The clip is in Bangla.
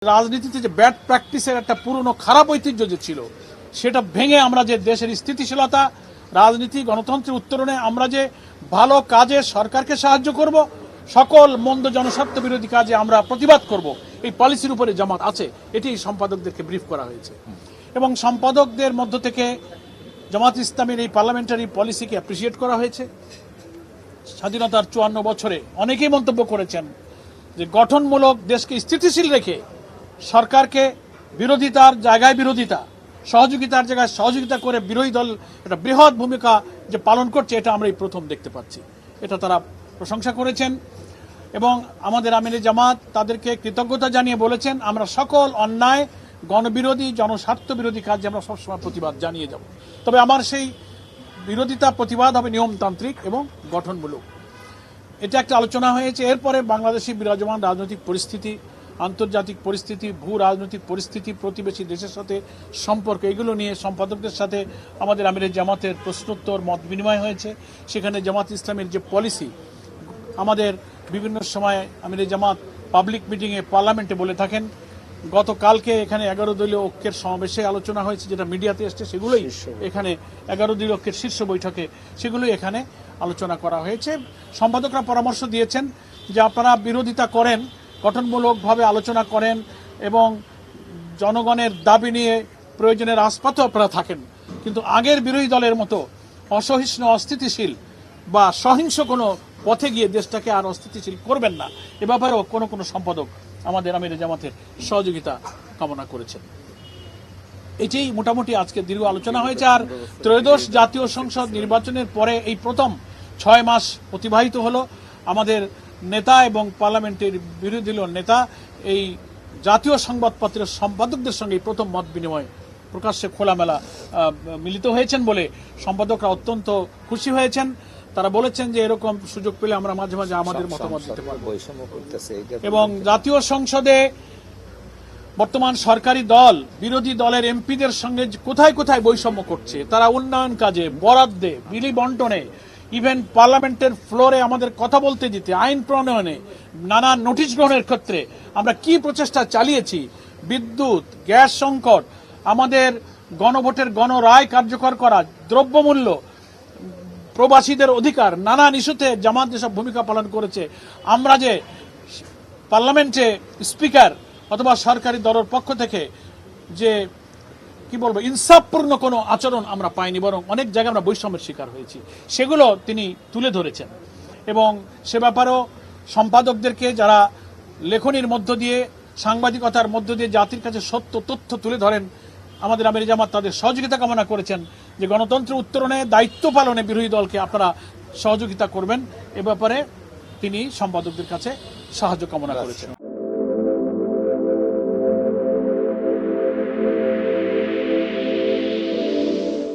রাজনীতিতে যে ব্যাড প্র্যাকটিসের একটা পুরনো খারাপ ঐতিহ্য যে ছিল সেটা ভেঙে আমরা যে দেশের স্থিতিশীলতা রাজনীতি গণতন্ত্রের উত্তরণে আমরা যে ভালো কাজে সরকারকে সাহায্য করব, সকল মন্দ জনস্বার্থ বিরোধী কাজে আমরা প্রতিবাদ করব, এই পলিসির উপরে জামাত আছে। এটি সম্পাদকদেরকে ব্রিফ করা হয়েছে এবং সম্পাদকদের মধ্য থেকে জামাত ইসলামের এই পার্লামেন্টারি পলিসিকে অ্যাপ্রিসিয়েট করা হয়েছে। স্বাধীনতার 54 বছরে অনেকেই মন্তব্য করেছেন যে গঠনমূলক দেশকে স্থিতিশীল রেখে সরকারকে বিরোধিতার জায়গায় বিরোধিতা, সহযোগিতার জায়গায় সহযোগিতা করে বিরোধী দল একটা বৃহৎ ভূমিকা যে পালন করছে এটা আমরা এই প্রথম দেখতে পাচ্ছি। এটা তারা প্রশংসা করেছেন এবং আমাদের আমিরে জামাত তাদেরকে কৃতজ্ঞতা জানিয়ে বলেছেন আমরা সকল অন্যায় গণবিরোধী জনস্বার্থ বিরোধী কাজে আমরা সবসময় প্রতিবাদ জানিয়ে যাব। তবে আমার সেই বিরোধিতা প্রতিবাদ হবে নিয়মতান্ত্রিক এবং গঠনমূলক। এটা একটা আলোচনা হয়েছে। এরপরে বাংলাদেশি বিরাজমান রাজনৈতিক পরিস্থিতি, আন্তর্জাতিক পরিস্থিতি, ভূ রাজনৈতিক পরিস্থিতি, প্রতিবেশী দেশের সাথে সম্পর্ক, এগুলো নিয়ে সম্পাদকদের সাথে আমাদের আমিরে জামাতের প্রশ্নোত্তর মত বিনিময় হয়েছে। সেখানে জামাত ইসলামের যে পলিসি আমাদের বিভিন্ন সময় আমিরে জামাত পাবলিক মিটিংয়ে পার্লামেন্টে বলে থাকেন। গতকালকে এখানে 11 দলীয় ঐক্যের সমাবেশে আলোচনা হয়েছে, যেটা মিডিয়াতে এসছে, সেগুলোই এখানে 11 দলীয় ঐক্যের শীর্ষ বৈঠকে সেগুলোই এখানে আলোচনা করা হয়েছে। সম্পাদকরা পরামর্শ দিয়েছেন যে আপনারা বিরোধিতা করেন, গঠনমূলকভাবে আলোচনা করেন এবং জনগণের দাবি নিয়ে প্রয়োজনের আস্পাতও আপনারা থাকেন, কিন্তু আগের বিরোধী দলের মতো অসহিষ্ণু অস্থিতিশীল বা সহিংস কোনো পথে গিয়ে দেশটাকে আর অস্থিতিশীল করবেন না। এ ব্যাপারেও কোনো সম্পাদক আমাদের আমিরে জামাতের সহযোগিতা কামনা করেছেন। এটাই মোটামুটি আজকে দীর্ঘ আলোচনা হয়েছে। আর ত্রয়োদশ জাতীয় সংসদ নির্বাচনের পরে এই প্রথম 6 মাস অতিবাহিত হলো। আমাদের নেতা এবং পার্লামেন্টের বিরোধী দলীয় নেতা এই জাতীয় সংবাদপত্রের সম্পাদকদের সঙ্গে প্রথম মত বিনিময় প্রকাশ্যে খোলামেলা মিলিত হয়েছেন বলে সম্পাদকরা অত্যন্ত খুশি হয়েছেন। তারা বলেছেন যে এরকম সুযোগ পেলে আমরা মাঝে মাঝে আমাদের মতামত দিতে পারব। এবং জাতীয় সংসদে বর্তমান সরকারি দল বিরোধী দলের এমপিদের সঙ্গে কোথায় কোথায় বৈষম্য করছে, তারা উন্নয়ন কাজে, বরাদ্দে, বিলি বন্টনে, ইভেন পার্লামেন্টের ফ্লোরে আমাদের কথা বলতে দিতে, আইন প্রণয়নে, নানা নোটিশ গ্রহণের ক্ষেত্রে আমরা কি প্রচেষ্টা চালিয়েছি, বিদ্যুৎ, গ্যাস সংকট, আমাদের গণভোটের গণরায় কার্যকর করা, দ্রব্যমূল্য, প্রবাসীদের অধিকার, নানান ইস্যুতে জামাত যেসব ভূমিকা পালন করেছে, আমরা যে পার্লামেন্টে স্পিকার অথবা সরকারি দলের পক্ষ থেকে যে কি বলবো ইনসাফপূর্ণ কোনো আচরণ আমরা পাইনি, বরং অনেক জায়গায় আমরা বৈষম্যের শিকার হয়েছি, সেগুলো তিনি তুলে ধরেছেন। এবং সে ব্যাপারেও সম্পাদকদেরকে যারা লেখনির মধ্য দিয়ে, সাংবাদিকতার মধ্য দিয়ে জাতির কাছে সত্য তথ্য তুলে ধরেন, আমাদের আমিরে জামাত তাদের সহযোগিতা কামনা করেছেন যে গণতন্ত্র উত্তরণে দায়িত্ব পালনে বিরোধী দলকে আপনারা সহযোগিতা করবেন। এ ব্যাপারে তিনি সম্পাদকদের কাছে সাহায্য কামনা করেছেন।